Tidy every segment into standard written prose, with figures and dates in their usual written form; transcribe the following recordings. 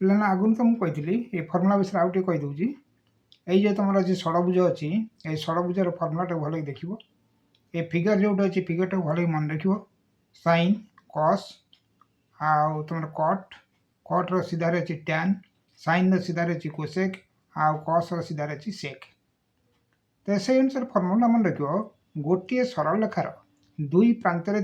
पे आगुन तो मुझे ये फर्मुला विषय आउ टे कहीदे ये तुम अच्छे षड़भुज अच्छी ये षड़भुजर फर्मुलाटा भल देख ये फिगर जो अच्छे फिगरटा भल मन रख साइन कस आउ तुम कट कट्र सीधार अच्छी टैन साइन सीधार अच्छी कोसेक आउ कस सीधार अच्छी सेक तो से अनुसार फर्मुला मन रख गोटे सरल रेखार दुई प्रांतर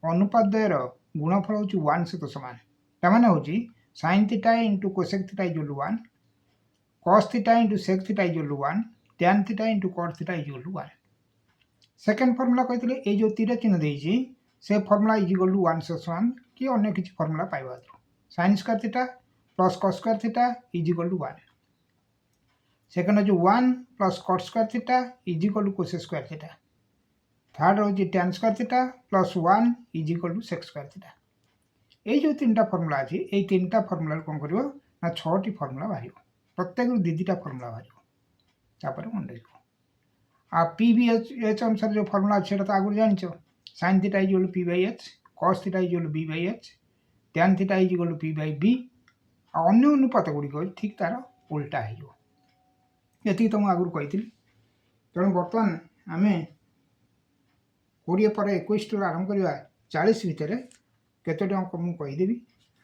अनुपातद्वयर गुणफल हूँ 1 सहित सामान ताने हूँ sine theta into cosec theta equal to 1 cos theta into sec theta equal to 1 tan theta into cot theta equal to 1 second formula कहते ये जो तीर चिन्ह देती से फर्मुला इज इक्वल टू 1 सहित सामान कि अन्य किसी फर्मुला पाइबा sine square theta plus cos square theta is equal to 1 second हूँ 1 plus cot square theta is equal to cosec square theta third हूँ tan square theta plus 1 is equal to sec square theta ये जो 3टा formula अच्छी ये 3टा formula कौन कर ना 6टी formula बाहर प्रत्येक दीटा फर्मुला बाहर मन रख आ पी बी एच अनुसार जो फर्मुला अच्छे तो आगुरी जान sine theta is equal to P by H cos theta is equal to B by H tan theta is equal to P by B अन्य अनुपात गुड़िक ठीक तार उल्टा होती तो मुझे आगुरी कही तेणु बर्तमान आम 20 पर 21 आरंभ करवा 40 भितर केतोटी अंक मुझे कहीदेवी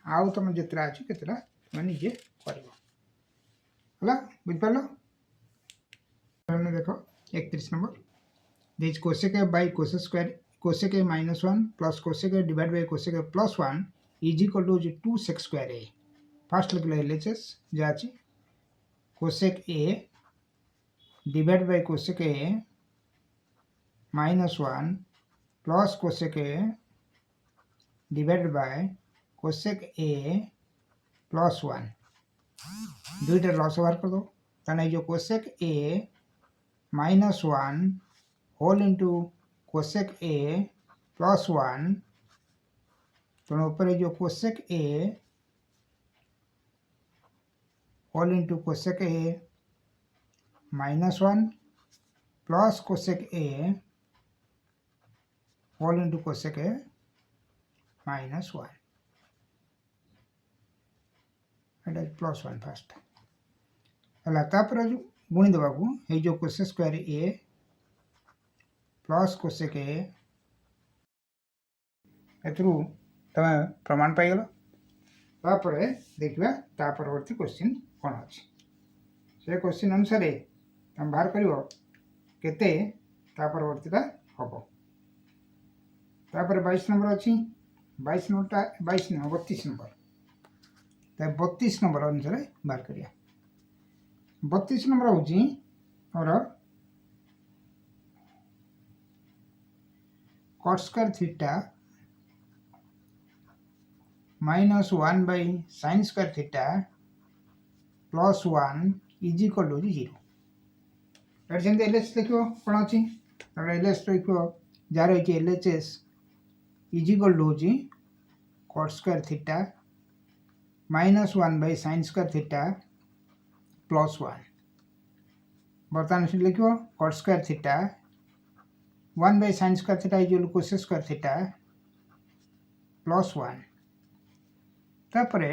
आउ तुम जितना अच्छी केतटा तुम निजे कर बुझिपार देख 31 number this cosec by cosec square cosec -1 plus cosec divide by cosec plus 1 is equal to 2 sec square A first लिखल एलएचएस जहाँ cosec A divide by cosec A -1 plus cosec A divide by cosec A plus 1 दुईटा लस बाहर कर दो ताने जो cosec A -1 whole into cosec A plus 1 तो ऊपर जो cosec A whole into cosec A -1 plus cosec A whole into cosec A -1 plus 1 first है गुणी देवा ये जो cosec square A plus cosec A तुम प्रमाण पाइल तापर देखा परवर्ती क्वेश्चन कौन अच्छे से क्वेश्चन अनुसार तुम बाहर करते परवर्तीटा हम तापर 22 नंबर अच्छी 22 नंबरटा 22 नंबर 32 नंबर तो 32 नंबर अनुसार बाहर करिया 32 नंबर हूँ और cot square theta -1 by sine square theta plus 1 is equal to 0 L H लिख कौन अच्छी एल एच लिख जार L H S is equal to cot square theta -1 by sine square theta plus 1 बर्तमान से लिख cot square theta 1 by sine square theta is equal to cosec square theta plus 1 तापर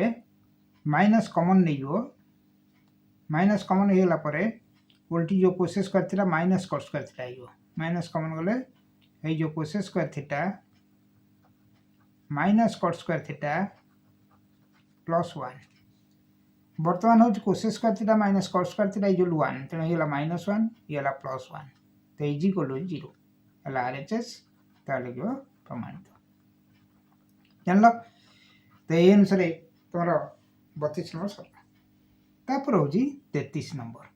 minus common नहीं minus common हो गला उल्टी जो cosec square theta minus cot square theta minus common गले ये जो cosec square theta minus cot square theta plus 1 बर्तमान हूँ cosec square theta minus cot square theta is 1 तेणु ये -1 ये प्लस 1 तो इज इक्वल टू 0 है आरएचएस लिखो प्रमाणित जान तो ये अनुसार तुम 32 नंबर सरला तापर हूँ 33 नंबर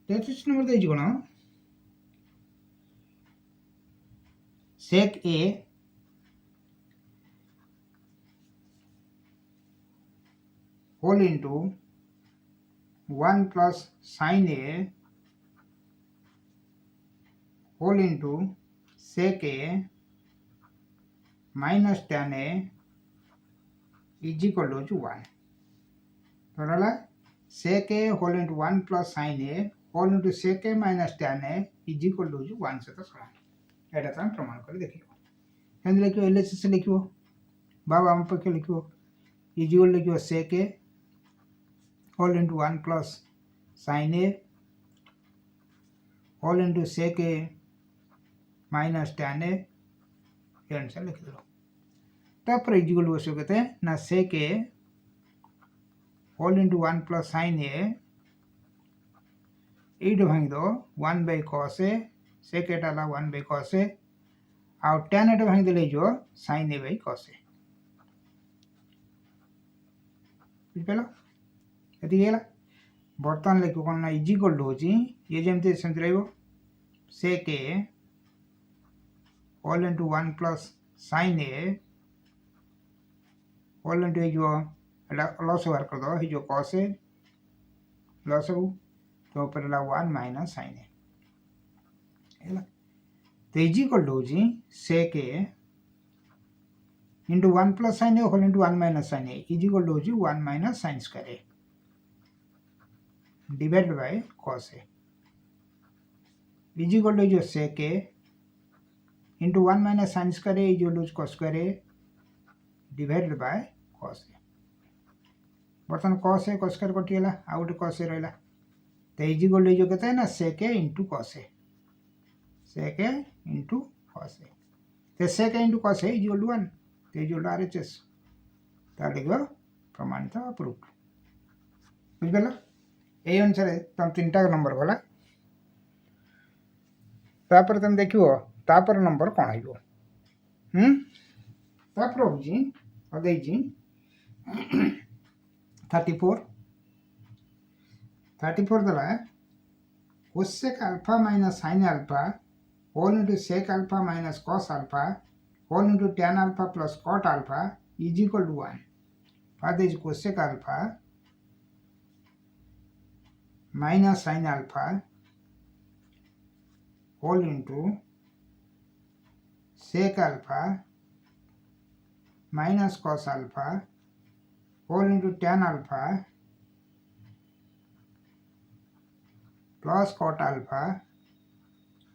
33 नंबर देखिए कौन sec A whole into 1 plus sine A whole into sec A minus tan A is equal to 1 तो sec A whole into 1 plus sine A whole into sec A minus tan A is equal to 1 सहित सामान यहाँ तुम प्रमाण कर देख लिख L H S लिख बाबा आम पक्ष लिख इज इक्वल लिख sec A whole into 1 plus sine A whole into sec A minus tan A answer लिखिदेल तापर इजिकल बस के ना sec A whole into 1 plus sine A ये भांगी दो 1 बाय कॉस ए सेक एटा 1 बाय कॉस ए आ टैन एटा भांगी देले जो sine A by cos A बुझिपाल ये बर्तमान लिख कौन ना इजिकल हो ये जमती सेमती रहिबो सेक A whole into 1 plus sine A whole into जो लॉस बाहर कर दो जो कॉस ए लॉस हो तो ऊपर 1 माइनस साइन ए तो इजिकल हो sec A into 1 plus sine A whole into 1 minus sine A is equal हो 1 minus sine square A divided by cos A is equal हो जो sec A into 1 minus sine square A is equal हो cos square A divided by cos A बर्तमान cos A cos square कटिगला आ गोटे cos ए रहा तो इजिकल हो जो कहते ना sec A into cos A sec A into cos A तो sec A into cos A is equal 1 तो इजिकल RHS तो लिख प्रमाणित प्रूफ बुझिपाल यही अनुसार तुम 3टा नंबर गला तापर तुम देखो तापर नंबर कौन हो तापर होजी 34 दला cosec alpha minus sine alpha whole into sec alpha minus cos alpha whole into tan alpha plus cot alpha is equal to 1 फादर is cosec alpha minus sine alpha whole into sec alpha minus cos alpha whole into tan alpha plus cot alpha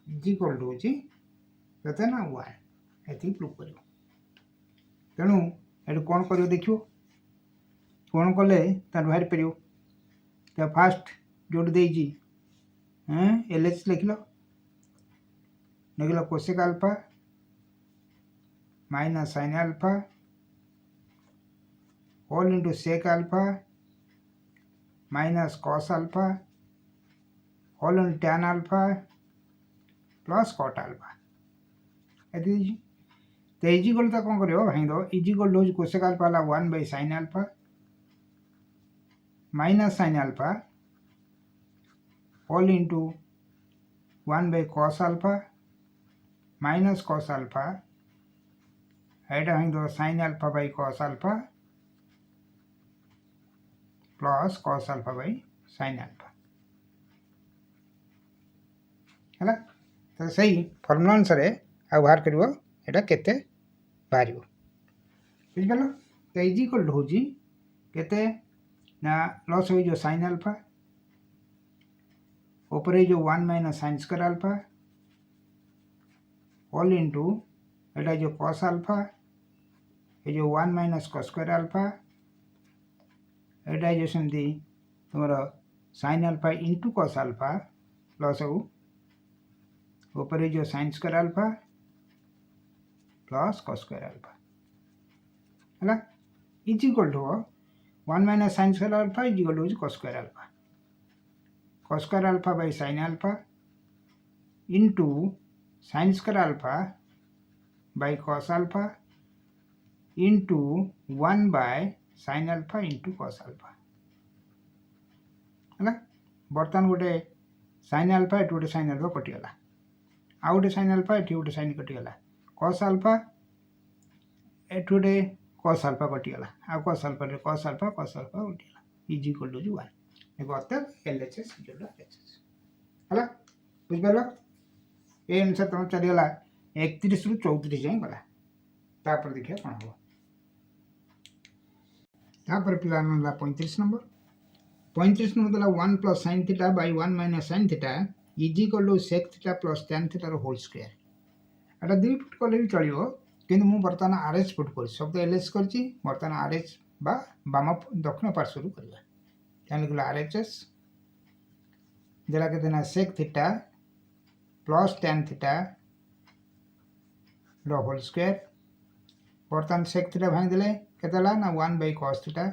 is equal to कहते ना 1 ये proof कर तेणु ये कौन कर देखो कौन कले बाहर पार तो फास्ट जो एल एच लिख cosec alpha minus sine alpha whole into sec alpha minus cos alpha whole into tan alpha plus cot alpha तो इजिकल तो कौन कर भाई दो इजिकल हो cosec alpha 1 by sine alpha minus sine alpha whole into 1 by cos alpha minus cos alpha एटा भाई दो sine alpha by cos alpha plus cos alpha by sine alpha है तो सही फर्मुला अनुसार आ बाहर कर एटा केते बाहर बुझिपाल तो इजिकल हो केते ना लॉस हो जो साइन अल्फा ऊपर जो 1 minus sine square alpha whole into एटा जो कॉस अल्फा ये जो 1 माइनस कॉस स्क्वायर अल्फा एटा जो सेमती तुम sine alpha into cos alpha plus ऊपर जो sine square alpha plus cos square alpha है is equal to 1 minus sine square alpha is equal to cos square alpha by sine alpha into sine square alpha by cos alpha into 1 by sine alpha into cos alpha है बर्तमान गोटे sine alpha ये गोटे sine alpha कटिगला आ गोटे sine alpha ये गोटे साइन कटिगला कॉस अल्फा ये गोटे कॉस अल्फा कटिगला आ कॉस अल्फा कटिगला इज इक्वल टू 1 देखो अर्थात LHS है बुझिपाल ये अनुसार तुम चलीगला 31 रु 34 जाए गला तापर देखिए कौन हम तापर पिला 35 नंबर देला 1 plus sine theta by 1 minus sine theta is equal to sec theta plus tan theta रो होल स्क्वायर एटा 2 फुट कले भी चलियो किंतु मु बर्तमान RH फुट कर शब्द LH करछि बर्तमान RH बा बाम दक्षिण पार्श्व करबा क्या लिखल RHS देला के देना sec theta plus tan theta रो होल स्क्वायर बर्तमान sec थीटा भांग देले केतला ना 1 by cos theta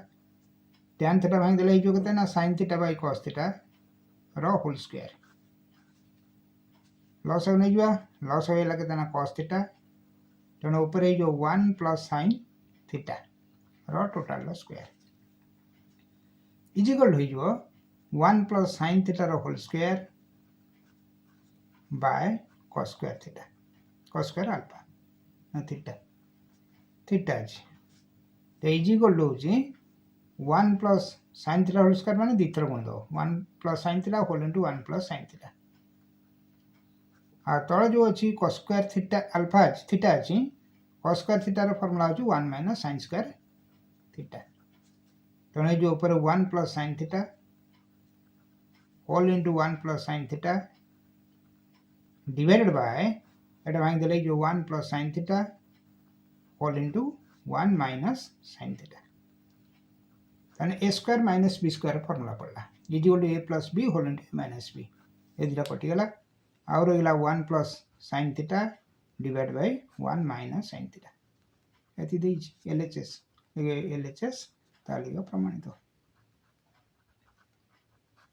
tan theta भांग देले जो केते ना sin theta by cos theta रो होल स्क्वायर लॉस हो नहीं जुआ लॉस हो लगे देना cos थीटा तेणु ऊपर जो 1 प्लस sin थीटा रो टोटल स्क्वायर इज इक्वल हो 1 प्लस sin थीटा रो whole square by cos square theta cos square alpha ना थीटा थीटा तो इज इक्वल हो 1 plus sin theta whole square माने द्वितीय गुण दो 1 plus sin theta whole into 1 plus sin theta आ तळे जो अछि cos square theta alpha theta अछि cos स्क्वायर थीटा रो फार्मूला अछि 1 माइनस sin स्क्वायर थीटा तेणु जो ऊपर 1 plus sin theta whole into 1 plus sin theta divided by एटा भाग देले जो 1 plus sin theta whole into 1 minus sin theta ताने a square minus b square formula पड़ला is equal to a plus b whole into a minus b ए दिला कटि गेला और रहिला 1 plus sin theta divide by 1 minus sin theta एति देइ LHS तालिका प्रमाणित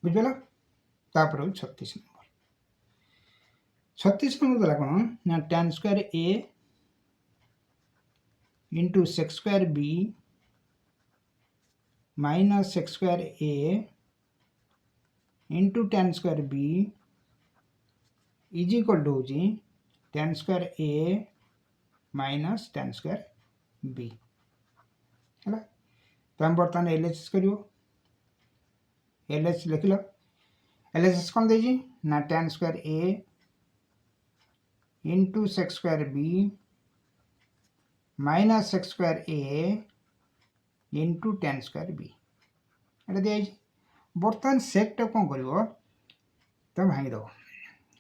बुझला तापर 36 नंबर 36 नंबर दला कोन ना tan square a into sec square b minus sec square a into tan square b is equal to tan square a minus tan square b है तो हम बर्तमान LHS करियो LHS लिख लो LHS कौन देजी ना tan square a into sec square b minus sec square a into tan square b एटा दिया बर्तमान sec टा कौन करियो तो भांगी दो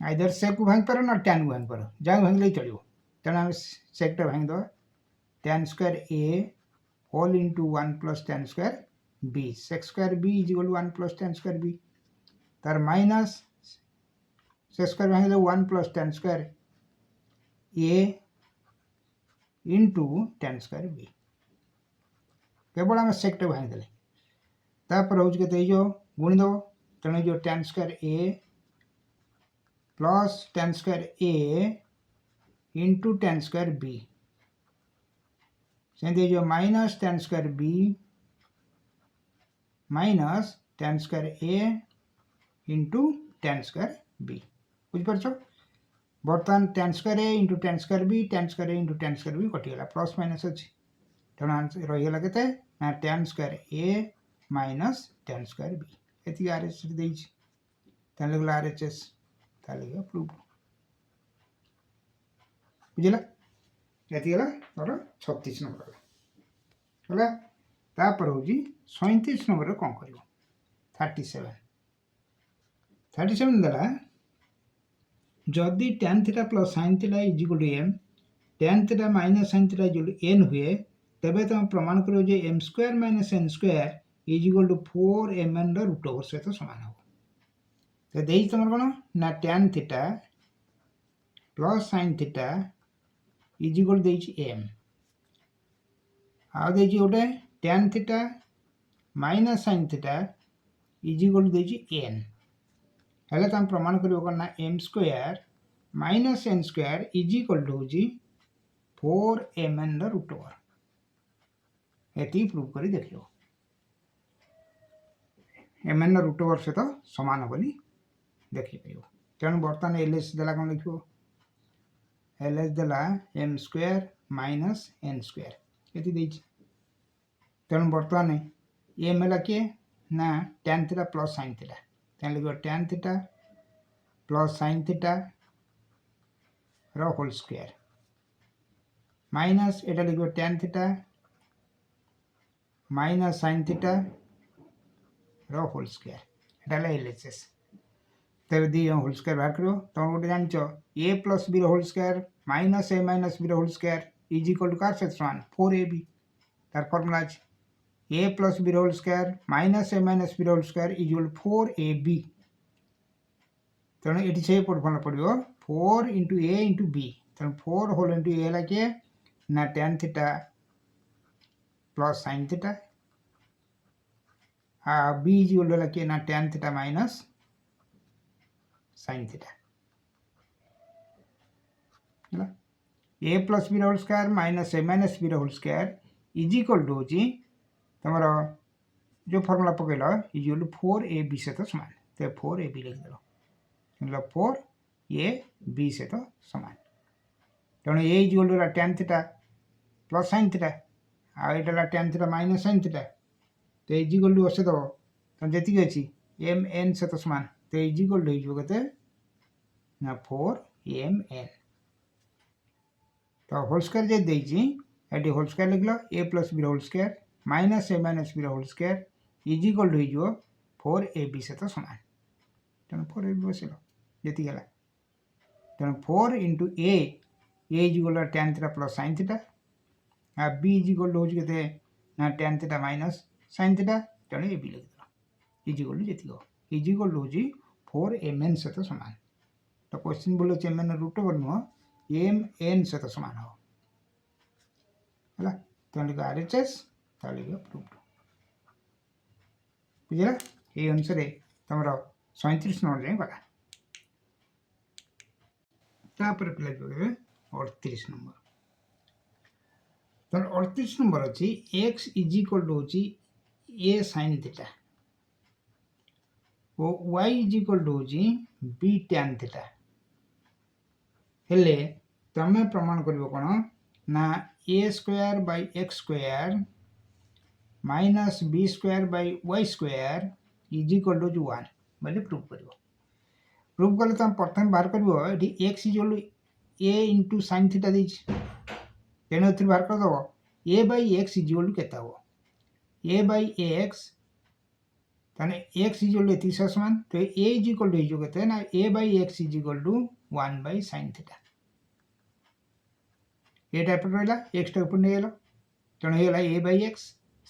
आइदर sec को भांग पारो ना tan को भांग पारो जा भांग ले चलियो तेना हम sec टा भांग दो tan square a whole into 1 plus tan square b sec square b is equal to 1 plus tan square b तार माइनस sec स्क्वायर भांग दो 1 plus tan square a into tan square b केवल हम sec टा भांग देले तापर हो के जो गुण दो तेणु जो tan square a plus tan square a into tan square b सेंदे जो minus tan square b minus tan square a into tan square b बुझ परछो बर्तमान tan square a into tan square b tan square a into tan square b कटि गेला plus minus अछि तेणु answer रहि गेला केते ना tan square a minus tan square b एति RHS देइ छी तन लगला RHS तालिका प्रूफ बुझला एति गेला और 36 नंबर होला तापर होजी 37 नंबर कोन करियो 37 दला जदि tan theta plus sin theta is equal to m tan theta minus sin theta is equal to n हुए तबे तुम प्रमाण करियो जे m square minus n square is equal to 4mn रो रूट ओवर सहित समान हो तो देई तमर कोन ना tan theta plus sin theta is equal to देई m आ देई ओटे tan theta minus sin theta is equal to देई n हेले तम प्रमाण करियो कोन ना m square minus n square is equal to 4mn रो रूट ओवर एति प्रूव करी देखियो mn रो रूट ओवर से तो समान बोली देखि परियो तेणु बर्तमान LHS देला कोन लिखियो LHS देला m square minus n square एति देइ तेणु बर्तमान m हला के ना tan theta plus sin theta तेन लिखियो tan theta plus sin theta रो होल स्क्वायर माइनस एटा लिखियो tan theta minus sin theta रो होल स्क्वायर एटा ला LHS तब दी होल स्क्वायर बाहर करो तुम गोटे जान a plus b whole square minus a minus b whole square is equal to कार से समान 4ab तार formula A plus B whole square minus A minus B whole square is equal 4ab तेणु ये से फॉर्मूला पड़ो 4 into ए into B तेणु 4 whole into ए लगे ना tan theta plus sin theta B is equal लगे ना tan theta minus sin theta A plus B whole square minus A minus B whole square is equal to होची तमरो जो formula पकेलो is equal to 4ab से तो समान तो 4ab लिख दो मतलब 4ab से तो समान तेणु A is equal to tan theta plus sin theta आइटा tan theta minus sin theta तो इज इक्वल टू बसे दो तो जी अच्छी एम एन से तो समान तो इज इक्वल टू होते ना 4mn तो होल स्क्वायर जे देइछि एटी होल स्क्वायर लिखलो A plus B whole square minus A minus B whole square is equal to 4ab से तो समान तेणु 4ab बसिलो जी गला तेणु 4 into A is equal to tan theta plus sin theta B is equal to होते ना tan theta minus sin theta तेणु A B लिखिद इज इक्वल टू जी इज इक्वल टू 4mn से तो समान तो क्वेश्चन बोलो mn रूट ओवर नुह mn से तो समान हो तो लिखो RHS तो लिखो प्रूव्ड बुझला ये अनुसार तुम 37 नंबर जाए गला तापर पिला जो 38 नंबर तो 38 नंबर अच्छी x इज इक्वल टू होची a sin थीटा वो y इज इक्वल टू होची b tan थीटा हेले तमे प्रमाण करिवो कोन ना a square by x square minus b square by y square is equal to 1 बोले प्रूव करिवो प्रूव करले तम प्रथम बाहर करिवो एठी x is equal to a into sin theta दिछ तेने उतिर बाहर कर दबो a by x is equal to केता हो a बाय x तने x इज इक्वल टू 30 समान तो a इज इक्वल टू इजो केते ना a by x is equal to 1 by sin theta ये टाइप रहा एक्स टा ऊपर नहीं गलो तेणु ये a by x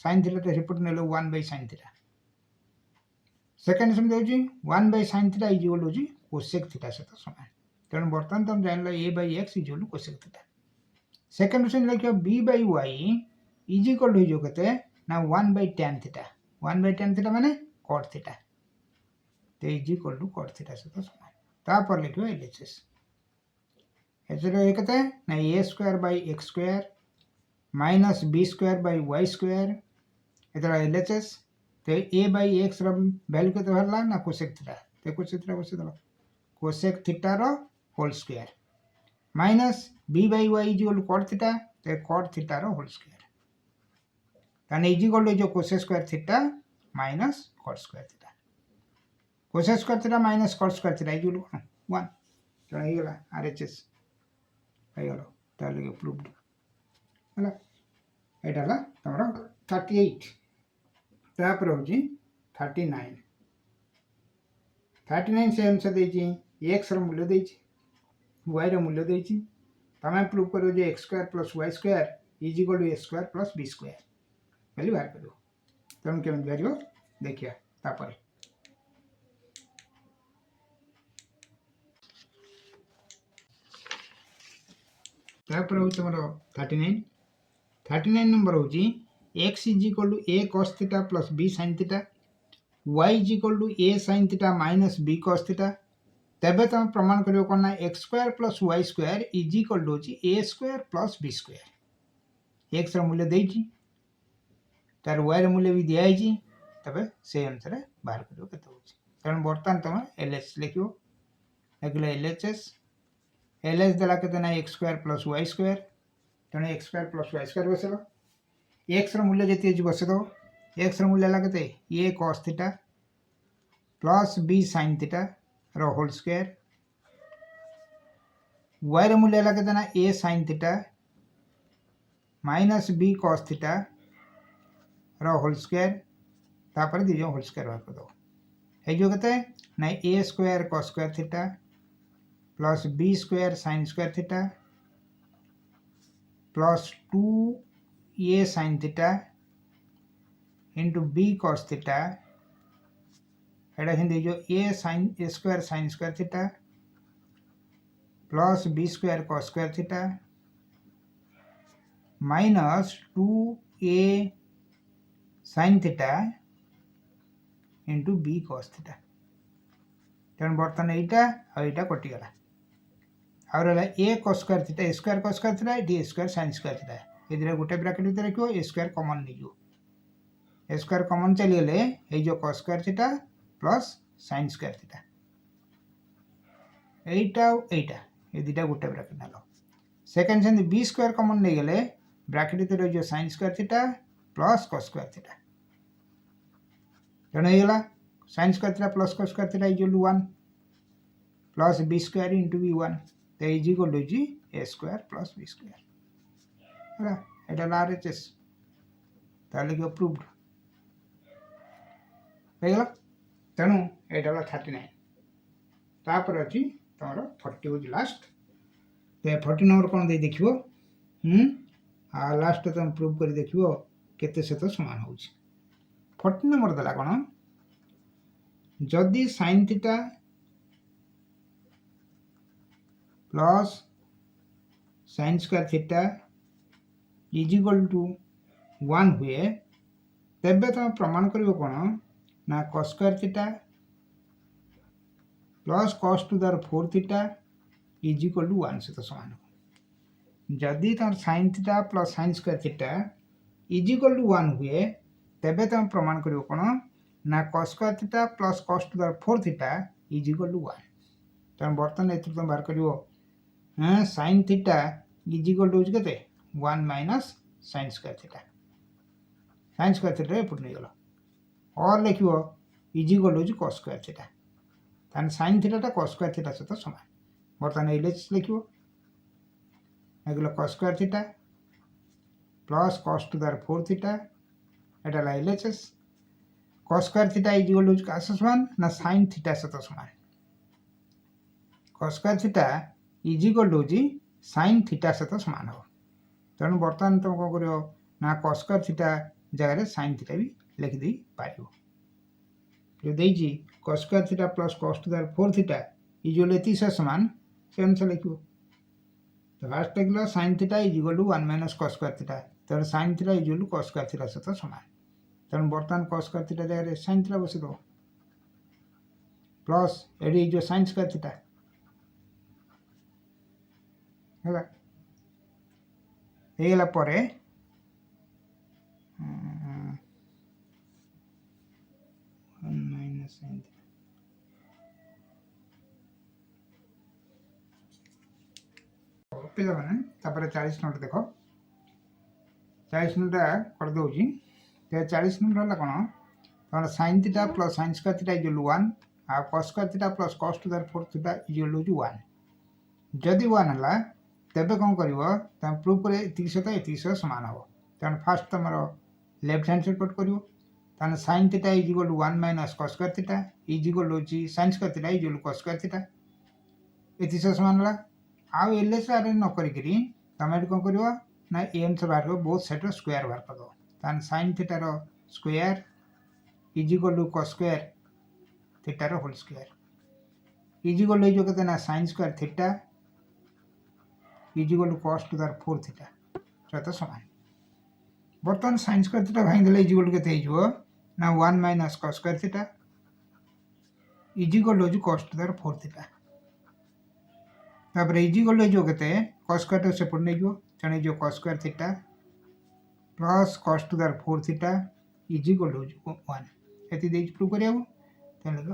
sin theta टा report नेलो 1 by sin theta second sum देउची 1 by sin theta is equal to cosec theta से तो समान तेणु बर्तमान तुम जानला a by x is equal to cosec theta second question लिखियो b by y is equal to जो कहते ना 1 by tan theta 1 by tan theta माने cot थीटा तो is equal to cot theta से तो समान तापर लिखियो LHS ये कहते हैं ना A square by X square minus B square by Y square इधर LHS तो ए बाई एक्स वैल्यू के बाहर ना कोसेक थीटा तो कोसेक थीटा बस दल कोसेक थीटा रो whole square minus B by Y is equal cot theta तो कॉट थीटा रो होल स्क्वायर ताने इज इक्वल टू जो cosec square theta minus cot square theta cosec square theta minus cot square theta is equal to 1 तो ये गला RHS आइगलो ताले proved हला एटा हला तमरो 38 तापर होची 39 39 से आंसर देची x रो मूल्य देची y रो मूल्य देची तमे प्रूव करो जे x square plus y square is equal to a square plus b square पहली बार करो तम केम जारियो देखिया तापर तापर हो तमरो 39 नंबर होची x is equal to a cos theta plus b sin theta y is equal to a sin theta minus b cos theta तबे तुम प्रमाण करियो कोन ना x square plus y square is equal to होची a square plus b square x रो मूल्य देची तार y रो मूल्य भी दिया है तबे से अनुसार बाहर करियो केते होची कारण बर्तमान तुम LHS लिखियो लिखले LHS LHS देला केते ना x square plus y square तेणु x square plus y square बसेलो x रो मूल्य जति अछि बसे दो x रो मूल्य लागते a cos theta plus b sin theta रो होल स्क्वायर y रो मूल्य लागते ना a sin theta minus b cos theta रो होल स्क्वायर तापर दिजो होल स्क्वायर बाहर कर दो हे जो कहते ना a square cos square theta plus b square sin square theta plus 2a sin theta into B cos theta एटा सेमती जो A square sine square theta plus B square cos square theta minus 2a sine theta into B cos theta तेणु बर्तमान यहाँ कटिगला आउ रहा A cos square theta A square cos square theta ये A square sine square theta ये गोटे bracket भीतर रखो ए स्क्वायर कॉमन नहीं ए स्क्वायर कॉमन चलीगले ये जो cos square theta plus sine square theta एटा ये दुटा गोटे ब्रैकेट नेल सेकेंड से बी स्क्वायर कॉमन नहीं गले ब्रैकेट भीतर जो sine square theta plus cos square theta तेणु होगा sine square theta plus cos square theta is 1 plus B square into B 1 तो is equal to A square plus B square है एटा RHS ताले कि प्रूव्ड होगा तेणु यहाँ 39 तापर अच्छी तुम 40 हूँ लास्ट तो 40 नंबर कौन दे देख लास्ट तुम प्रूव कर देख केते सहित सामान हो 40 नंबर देला कौन जदि sine theta plus sine square theta is equal to 1 हुए तेबे तुम प्रमाण कर कौन ना cos square theta plus cos to the 4 theta is equal to 1 सहित सामान जदि तुम sine theta plus sine square theta is equal to 1 हुए तेबे तुम प्रमाण कर कौन ना cos square theta plus cos to the 4 theta is equal to 1 तेनाली बर्तमान एथुर तुम बाहर कर sine theta is equal to के 1 माइनस साइन स्क्वायर थीटा एपट नहीं गला और लिख is equal to cos square theta तान sine theta cos square theta सहित सामान बर्तमान LHS लिख cos square theta plus cos to the 4 theta एटा LHS cos square theta is equal to क्या सामान ना साइन थीटा सहित सामान cos square theta is equal to sine theta सहित सामान हो तेणु बर्तमान तुम कौन कर ना कॉस स्क्वायर थीटा जगह साइन थीटा भी लिखिदे पार जो देजी cos square theta plus cos to the 4 theta is equal to सामान से अनुसार लिख तो फास्ट लिखल sine theta is equal to 1 minus cos square theta तेणु sine theta is equal to cos square theta सहित सामान तेणु बर्तमान कॉस स्क्वायर थीटा जगह साइन थीटा बस दो प्लस ये जो साइन स्क्वायर थीटा है पर पे मैंने 40 नंबर देख 40 नंबर कर दूसरी 40 नंबर है कौन तुम्हारा sine theta plus sine square theta is 1 आ cos square theta plus cos to the 4 theta is 1 जदि 1 है तेबे कौन कर प्रूव कर सहित सामान हम तेणु फास्ट तुम लेफ्ट हैंड साइड पट कर sine theta is equal to 1 minus cos square theta is equal to sine square theta is equal to cos square theta ये सामान है आउ LHS न करी तुम ये कौन कर ना एम से बाहर कर बोथ साइड स्क्वायर बाहर कर दो साइन थीटार square is equal to cos square थीटार whole square is equal to जो कहते ना sine square theta is equal to cos to the 4 theta सहित सामान बर्तमान साइन स्क्वायर थीटा भांगी इज इक्वल टू के ना 1 minus cos square theta is equal to cos to the 4 theta तापर इज इक्वल टू जो कहते कॉस स्क्वायर सेपट नहीं जो तेणु जो cos square theta plus cos to the 4 theta is equal to 1 ये प्रूव कर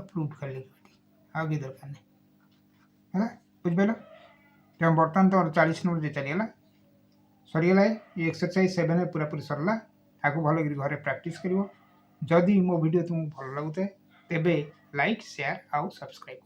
प्रूव कर आगे दरकार नहीं है बुझिपाल तेनाली बर्तमान तुम 40 नंबर चलीगला सरीगला ये एक्सरसाइज 7 पूरा पूरी सरला आपको भल घर प्रैक्टिस कर जदि मो वीडियो तुमको भल लगुए तेबे लाइक शेयर आउ सब्सक्राइब।